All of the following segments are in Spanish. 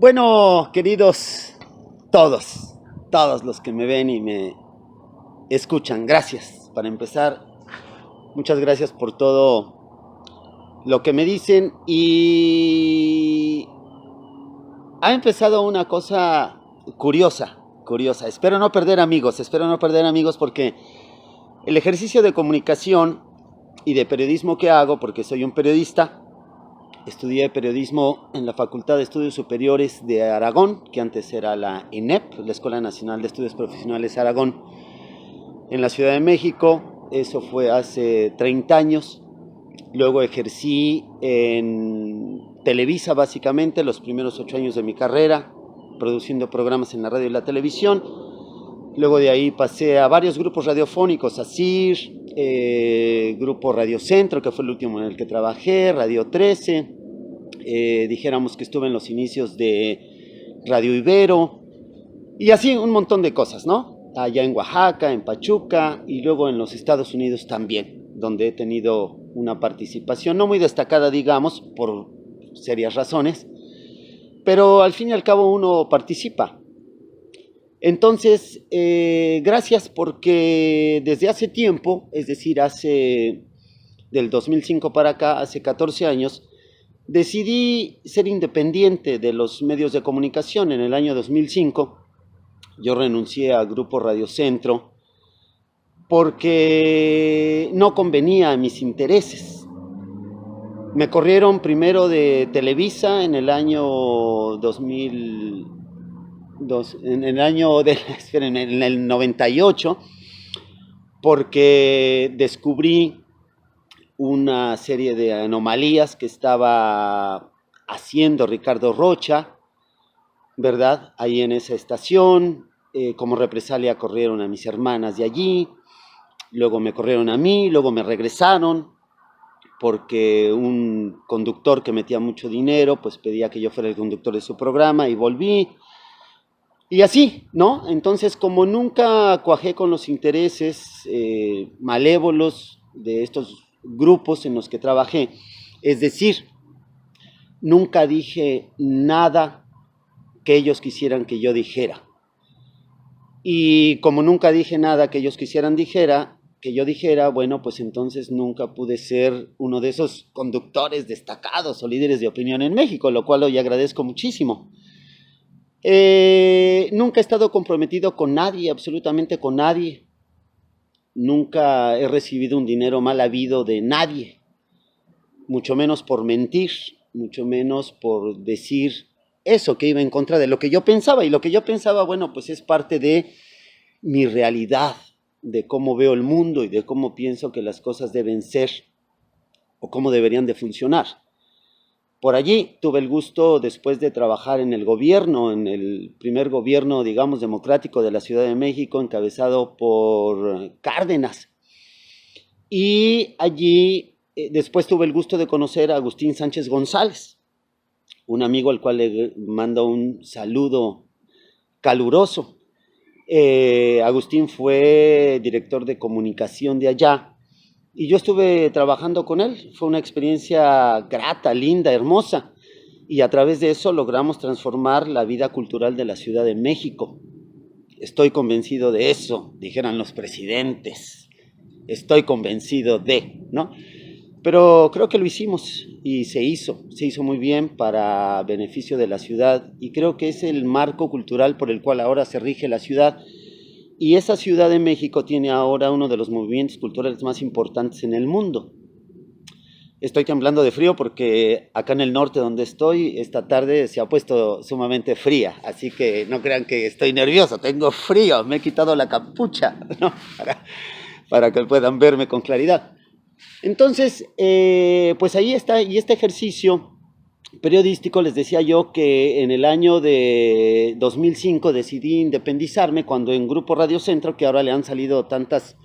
Bueno, queridos todos los que me ven y me escuchan, gracias. Para empezar, muchas gracias por todo lo que me dicen y ha empezado una cosa curiosa. Espero no perder amigos porque el ejercicio de comunicación y de periodismo que hago, porque soy un periodista. Estudié periodismo en la Facultad de Estudios Superiores de Aragón, que antes era la ENEP, la Escuela Nacional de Estudios Profesionales Aragón, en la Ciudad de México. Eso fue hace 30 años. Luego ejercí en Televisa, básicamente, los primeros 8 años de mi carrera, produciendo programas en la radio y la televisión. Luego de ahí pasé a varios grupos radiofónicos, ASIR, Grupo Radio Centro, que fue el último en el que trabajé, Radio 13, dijéramos que estuve en los inicios de Radio Ibero, y así un montón de cosas, ¿no? Allá en Oaxaca, en Pachuca, y luego en los Estados Unidos también, donde he tenido una participación no muy destacada, digamos, por serias razones, pero al fin y al cabo uno participa. Entonces, gracias porque desde hace tiempo, es decir, del 2005 para acá, hace 14 años, decidí ser independiente de los medios de comunicación. En el año 2005 yo renuncié a Grupo Radio Centro porque no convenía a mis intereses. Me corrieron primero de Televisa en el año en el 98, porque descubrí una serie de anomalías que estaba haciendo Ricardo Rocha, ¿verdad? Ahí en esa estación. Como represalia corrieron a mis hermanas de allí, luego me corrieron a mí, luego me regresaron, porque un conductor que metía mucho dinero, pues pedía que yo fuera el conductor de su programa y volví. Y así, ¿no? Entonces, como nunca cuajé con los intereses malévolos de estos grupos en los que trabajé, es decir, nunca dije nada que ellos quisieran que yo dijera. Y como nunca dije nada que ellos quisieran que yo dijera, bueno, pues entonces nunca pude ser uno de esos conductores destacados o líderes de opinión en México, lo cual hoy agradezco muchísimo. Nunca he estado comprometido con nadie, absolutamente con nadie. Nunca he recibido un dinero mal habido de nadie, mucho menos por mentir, mucho menos por decir eso que iba en contra de lo que yo pensaba. Y lo que yo pensaba, bueno, pues es parte de mi realidad, de cómo veo el mundo y de cómo pienso que las cosas deben ser o cómo deberían de funcionar. Por allí tuve el gusto, después de trabajar en el gobierno, en el primer gobierno, digamos, democrático de la Ciudad de México, encabezado por Cárdenas. Y allí después tuve el gusto de conocer a Agustín Sánchez González, un amigo al cual le mando un saludo caluroso. Agustín fue director de comunicación de allá. Y yo estuve trabajando con él. Fue una experiencia grata, linda, hermosa. Y a través de eso logramos transformar la vida cultural de la Ciudad de México. Estoy convencido de eso, dijeran los presidentes. Estoy convencido de, ¿no? Pero creo que lo hicimos y se hizo muy bien para beneficio de la ciudad. Y creo que es el marco cultural por el cual ahora se rige la ciudad. Y esa Ciudad de México tiene ahora uno de los movimientos culturales más importantes en el mundo. Estoy temblando de frío porque acá en el norte donde estoy, esta tarde se ha puesto sumamente fría. Así que no crean que estoy nervioso, tengo frío, me he quitado la capucha, ¿no? para que puedan verme con claridad. Entonces, pues ahí está, y este ejercicio periodístico, les decía yo que en el año de 2005 decidí independizarme cuando en Grupo Radio Centro, que ahora le han salido tantos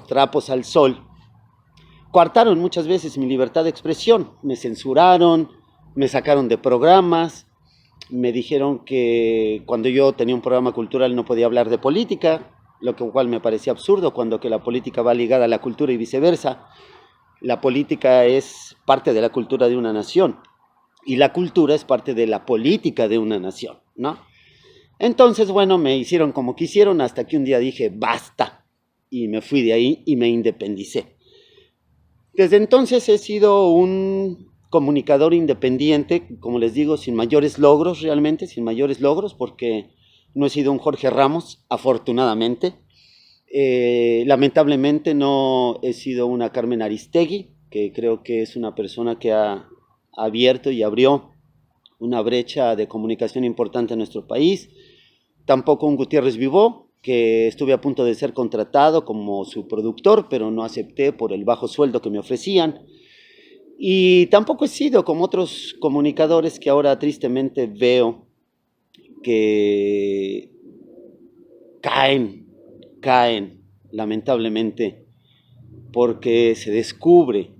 trapos al sol, coartaron muchas veces mi libertad de expresión, me censuraron, me sacaron de programas, me dijeron que cuando yo tenía un programa cultural no podía hablar de política, lo cual me parecía absurdo, cuando que la política va ligada a la cultura y viceversa. La política es parte de la cultura de una nación. y la cultura es parte de la política de una nación, ¿no? Entonces, bueno, me hicieron como quisieron hasta que un día dije, basta, y me fui de ahí y me independicé. Desde entonces he sido un comunicador independiente, como les digo, sin mayores logros realmente, sin mayores logros, porque no he sido un Jorge Ramos, afortunadamente. Lamentablemente no he sido una Carmen Aristegui, que creo que es una persona que ha abierto y abrió una brecha de comunicación importante en nuestro país. Tampoco un Gutiérrez Vivó, que estuve a punto de ser contratado como su productor, pero no acepté por el bajo sueldo que me ofrecían. Y tampoco he sido como otros comunicadores que ahora tristemente veo que caen lamentablemente porque se descubren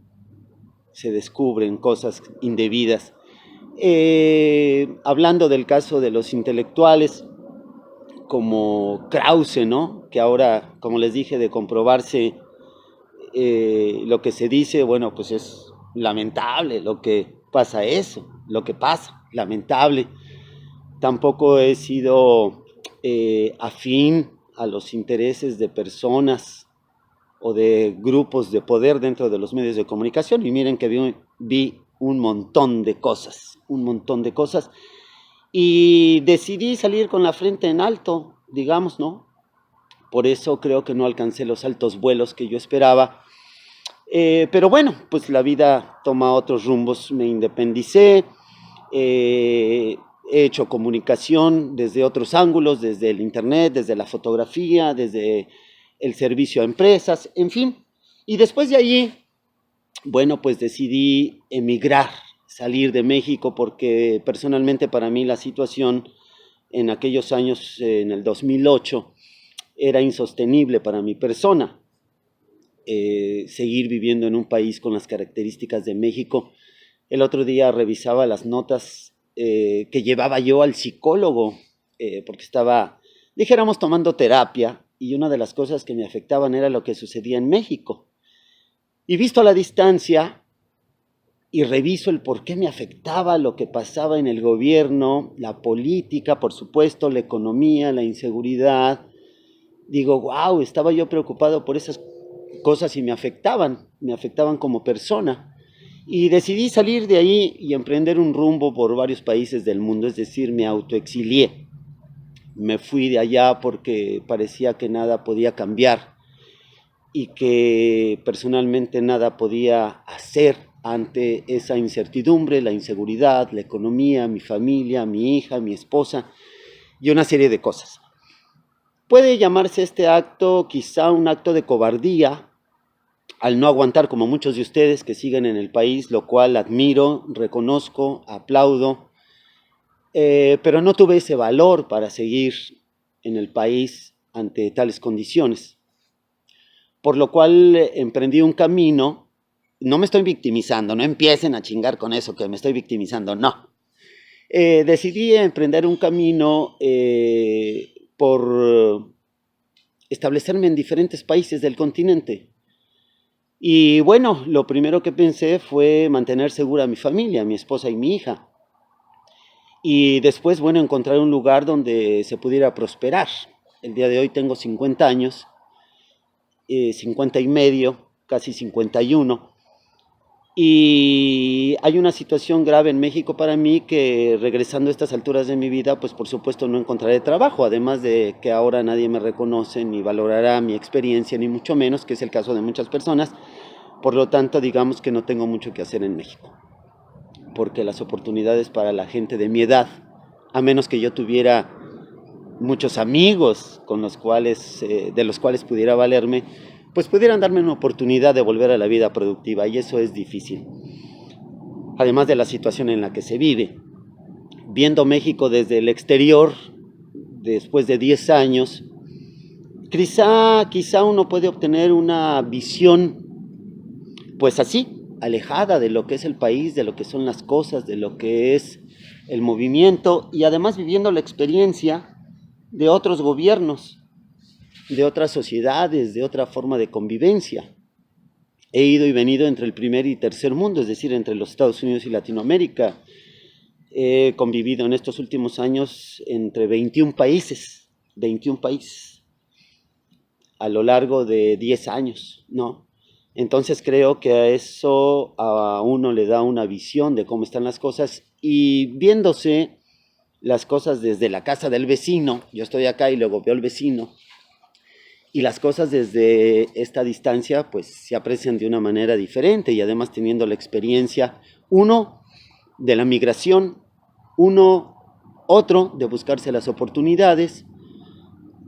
cosas indebidas. Hablando del caso de los intelectuales como Krause, ¿no? Que ahora, como les dije, de comprobarse lo que se dice, bueno, pues es lamentable lo que pasa eso, lo que pasa, lamentable. Tampoco he sido afín a los intereses de personas o de grupos de poder dentro de los medios de comunicación, y miren que vi un montón de cosas, y decidí salir con la frente en alto, digamos, ¿no? Por eso creo que no alcancé los altos vuelos que yo esperaba. Pero bueno, pues la vida toma otros rumbos, me independicé, he hecho comunicación desde otros ángulos, desde el internet, desde la fotografía, desde el servicio a empresas, en fin. Y después de allí, bueno, pues decidí emigrar, salir de México, porque personalmente para mí la situación en aquellos años, en el 2008, era insostenible para mi persona. Seguir viviendo en un país con las características de México. El otro día revisaba las notas que llevaba yo al psicólogo, porque estaba, dijéramos, tomando terapia, y una de las cosas que me afectaban era lo que sucedía en México. Y visto a la distancia, y reviso el por qué me afectaba lo que pasaba en el gobierno, la política, por supuesto, la economía, la inseguridad, digo, wow, estaba yo preocupado por esas cosas y me afectaban como persona. Y decidí salir de ahí y emprender un rumbo por varios países del mundo, es decir, me autoexilié. Me fui de allá porque parecía que nada podía cambiar y que personalmente nada podía hacer ante esa incertidumbre, la inseguridad, la economía, mi familia, mi hija, mi esposa y una serie de cosas. Puede llamarse este acto quizá un acto de cobardía, al no aguantar como muchos de ustedes que siguen en el país, lo cual admiro, reconozco, aplaudo, pero no tuve ese valor para seguir en el país ante tales condiciones, por lo cual emprendí un camino. No me estoy victimizando, no empiecen a chingar con eso que me estoy victimizando, no. Decidí emprender un camino por establecerme en diferentes países del continente. Y bueno, lo primero que pensé fue mantener segura a mi familia, mi esposa y mi hija. Y después, bueno, encontrar un lugar donde se pudiera prosperar. El día de hoy tengo 50 años, 50 y medio, casi 51. Y hay una situación grave en México para mí que, regresando a estas alturas de mi vida, pues por supuesto no encontraré trabajo, además de que ahora nadie me reconoce ni valorará mi experiencia, ni mucho menos, que es el caso de muchas personas. Por lo tanto, digamos que no tengo mucho que hacer en México, porque las oportunidades para la gente de mi edad, a menos que yo tuviera muchos amigos con los cuales, de los cuales pudiera valerme, pues pudieran darme una oportunidad de volver a la vida productiva, y eso es difícil. Además de la situación en la que se vive. Viendo México desde el exterior, después de 10 años, quizá uno puede obtener una visión, pues así, alejada de lo que es el país, de lo que son las cosas, de lo que es el movimiento, y además viviendo la experiencia de otros gobiernos, de otras sociedades, de otra forma de convivencia. He ido y venido entre el primer y tercer mundo, es decir, entre los Estados Unidos y Latinoamérica. He convivido en estos últimos años entre 21 países, 21 países, a lo largo de 10 años, ¿no? Entonces creo que a eso a uno le da una visión de cómo están las cosas y viéndose las cosas desde la casa del vecino, yo estoy acá y luego veo al vecino, y las cosas desde esta distancia pues se aprecian de una manera diferente y además teniendo la experiencia, uno, de la migración, otro de buscarse las oportunidades,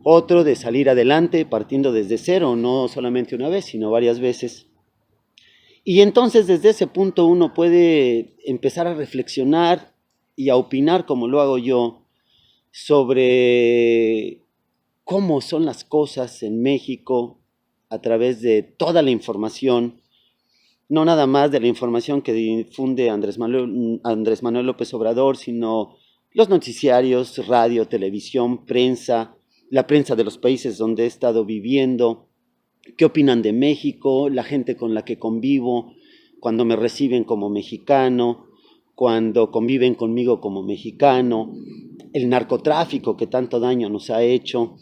otro de salir adelante partiendo desde cero, no solamente una vez, sino varias veces. Y entonces desde ese punto uno puede empezar a reflexionar y a opinar, como lo hago yo, sobre cómo son las cosas en México a través de toda la información, no nada más de la información que difunde Andrés Manuel López Obrador, sino los noticiarios, radio, televisión, prensa, la prensa de los países donde he estado viviendo, qué opinan de México, la gente con la que convivo, cuando me reciben como mexicano, cuando conviven conmigo como mexicano, el narcotráfico que tanto daño nos ha hecho,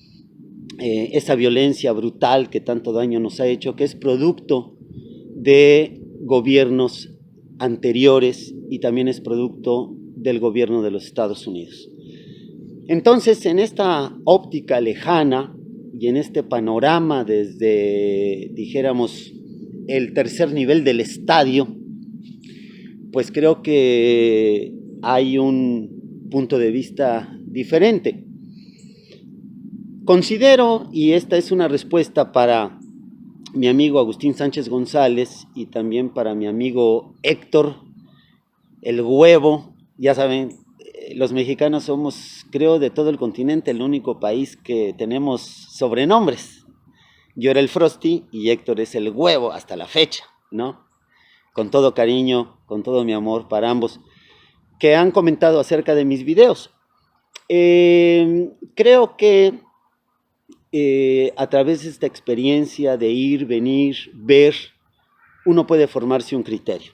esa violencia brutal que tanto daño nos ha hecho, que es producto de gobiernos anteriores y también es producto del gobierno de los Estados Unidos. Entonces, en esta óptica lejana y en este panorama desde, dijéramos, el tercer nivel del estadio, pues creo que hay un punto de vista diferente. Considero, y esta es una respuesta para mi amigo Agustín Sánchez González y también para mi amigo Héctor, el Huevo, ya saben, los mexicanos somos, creo, de todo el continente, el único país que tenemos sobrenombres. Yo era el Frosty y Héctor es el Huevo hasta la fecha, ¿no? Con todo cariño, con todo mi amor para ambos, que han comentado acerca de mis videos. Creo que a través de esta experiencia de ir, venir, ver, uno puede formarse un criterio.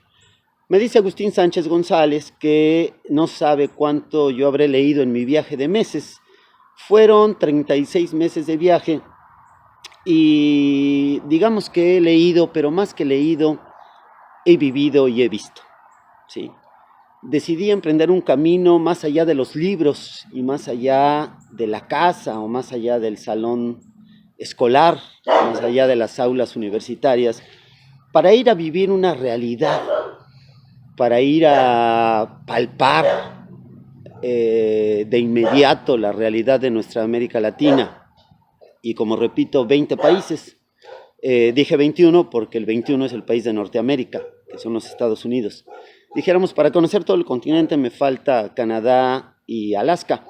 Me dice Agustín Sánchez González que no sabe cuánto yo habré leído en mi viaje de meses. Fueron 36 meses de viaje y digamos que he leído, pero más que leído, he vivido y he visto, ¿sí? Decidí emprender un camino más allá de los libros y más allá de la casa o más allá del salón escolar, más allá de las aulas universitarias, para ir a vivir una realidad, para ir a palpar de inmediato la realidad de nuestra América Latina. Y como repito, 20 países. Dije 21 porque el 21 es el país de Norteamérica, que son los Estados Unidos. Dijéramos, para conocer todo el continente me falta Canadá y Alaska,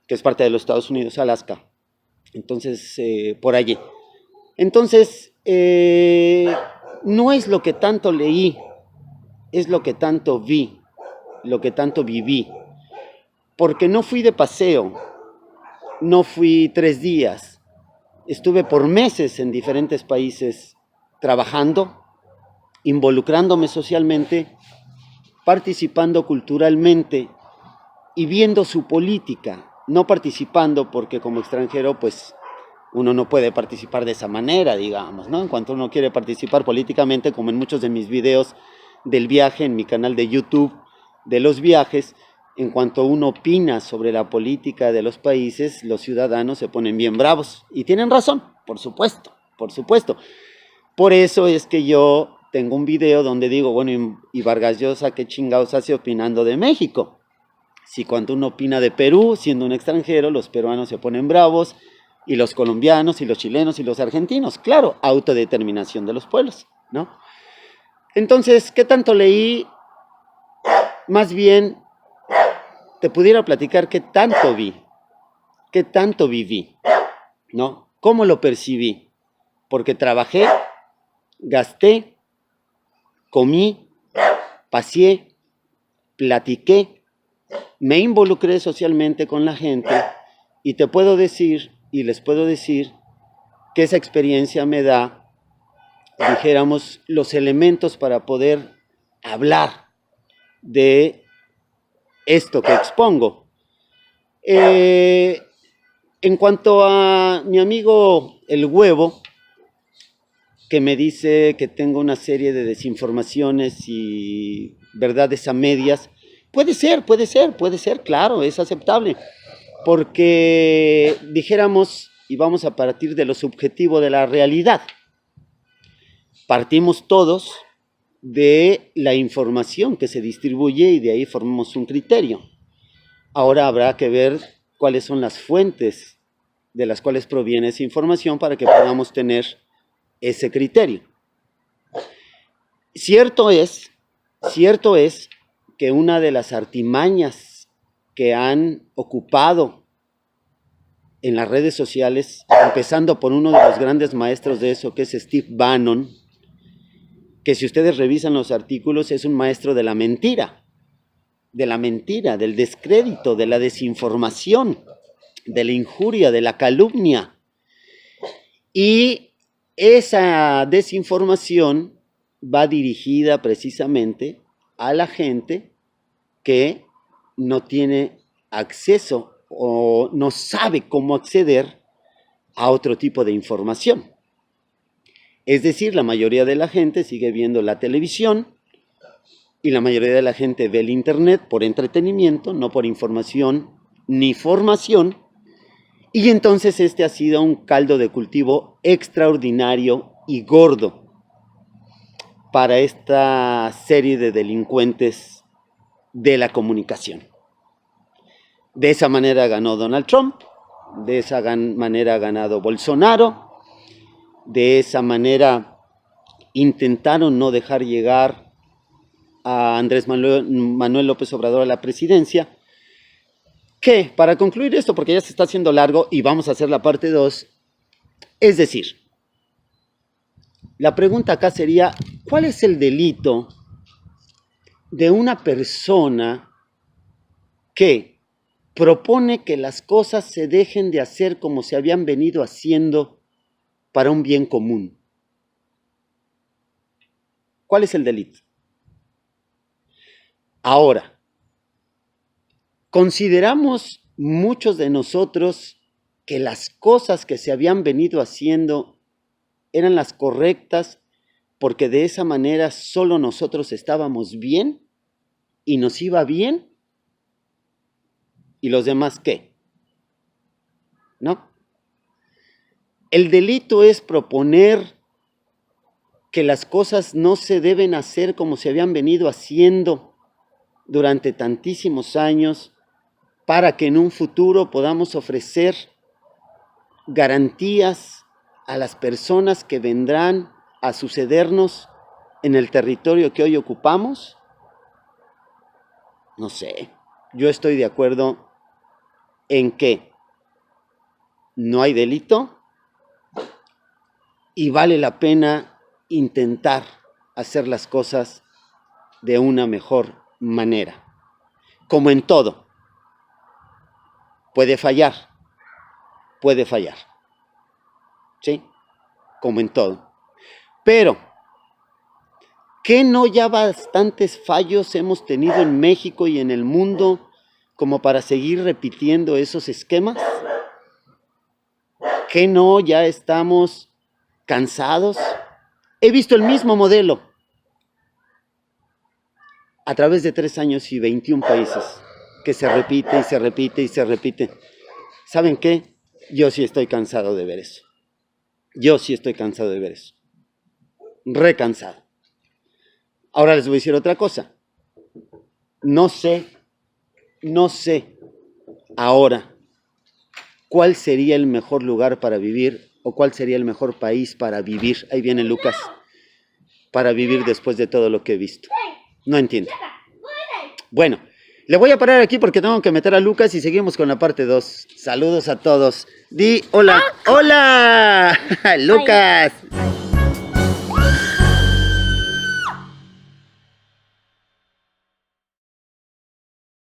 que es parte de los Estados Unidos, Alaska. Entonces, por allí. Entonces, no es lo que tanto leí, es lo que tanto vi, lo que tanto viví. Porque no fui de paseo, no fui 3 días, estuve por meses en diferentes países trabajando, involucrándome socialmente, participando culturalmente y viendo su política, no participando porque como extranjero pues uno no puede participar de esa manera, digamos, ¿no? En cuanto uno quiere participar políticamente, como en muchos de mis videos del viaje en mi canal de YouTube de los viajes, en cuanto uno opina sobre la política de los países, los ciudadanos se ponen bien bravos. Y tienen razón, por supuesto, por supuesto. Por eso es que yo tengo un video donde digo, bueno, y Vargas Llosa, ¿qué chingados hace opinando de México? Si cuando uno opina de Perú, siendo un extranjero, los peruanos se ponen bravos, y los colombianos, y los chilenos, y los argentinos. Claro, autodeterminación de los pueblos, ¿no? Entonces, ¿qué tanto leí? Más bien, te pudiera platicar qué tanto vi, qué tanto viví, ¿no? ¿Cómo lo percibí? Porque trabajé, gasté, comí, paseé, platiqué, me involucré socialmente con la gente y te puedo decir, y les puedo decir, que esa experiencia me da, dijéramos, los elementos para poder hablar de esto que expongo. En cuanto a mi amigo El Huevo, que me dice que tengo una serie de desinformaciones y verdades a medias, puede ser, claro, es aceptable, porque dijéramos, y vamos a partir de lo subjetivo de la realidad, partimos todos de la información que se distribuye y de ahí formamos un criterio. Ahora habrá que ver cuáles son las fuentes de las cuales proviene esa información para que podamos tener ese criterio. Cierto es que una de las artimañas que han ocupado en las redes sociales, empezando por uno de los grandes maestros de eso, que es Steve Bannon, que si ustedes revisan los artículos es un maestro de la mentira, del descrédito, de la desinformación, de la injuria, de la calumnia. Y esa desinformación va dirigida precisamente a la gente que no tiene acceso o no sabe cómo acceder a otro tipo de información. Es decir, la mayoría de la gente sigue viendo la televisión y la mayoría de la gente ve el internet por entretenimiento, no por información ni formación. Y entonces este ha sido un caldo de cultivo extraordinario y gordo para esta serie de delincuentes de la comunicación. De esa manera ganó Donald Trump, de esa manera ha ganado Bolsonaro, de esa manera intentaron no dejar llegar a Andrés Manuel López Obrador a la presidencia. Que, para concluir esto, porque ya se está haciendo largo y vamos a hacer la parte 2, es decir, la pregunta acá sería, ¿cuál es el delito de una persona que propone que las cosas se dejen de hacer como se habían venido haciendo para un bien común? ¿Cuál es el delito? Ahora, ¿consideramos muchos de nosotros que las cosas que se habían venido haciendo eran las correctas porque de esa manera solo nosotros estábamos bien y nos iba bien? ¿Y los demás qué? ¿No? El delito es proponer que las cosas no se deben hacer como se habían venido haciendo durante tantísimos años para que en un futuro podamos ofrecer garantías a las personas que vendrán a sucedernos en el territorio que hoy ocupamos. No sé, yo estoy de acuerdo en que no hay delito y vale la pena intentar hacer las cosas de una mejor manera. Como en todo, puede fallar, ¿sí? Como en todo. Pero, ¿qué no ya bastantes fallos hemos tenido en México y en el mundo como para seguir repitiendo esos esquemas? ¿Qué no ya estamos cansados? He visto el mismo modelo a través de 3 años y 21 países, que se repite y se repite y se repite. ¿Saben qué? Yo sí estoy cansado de ver eso. Recansado. Ahora les voy a decir otra cosa. No sé ahora cuál sería el mejor lugar para vivir o cuál sería el mejor país para vivir. Ahí viene Lucas. Para vivir después de todo lo que he visto. No entiendo. Bueno, le voy a parar aquí porque tengo que meter a Lucas y seguimos con la parte 2. Saludos a todos. Di hola. ¡Hola! Lucas.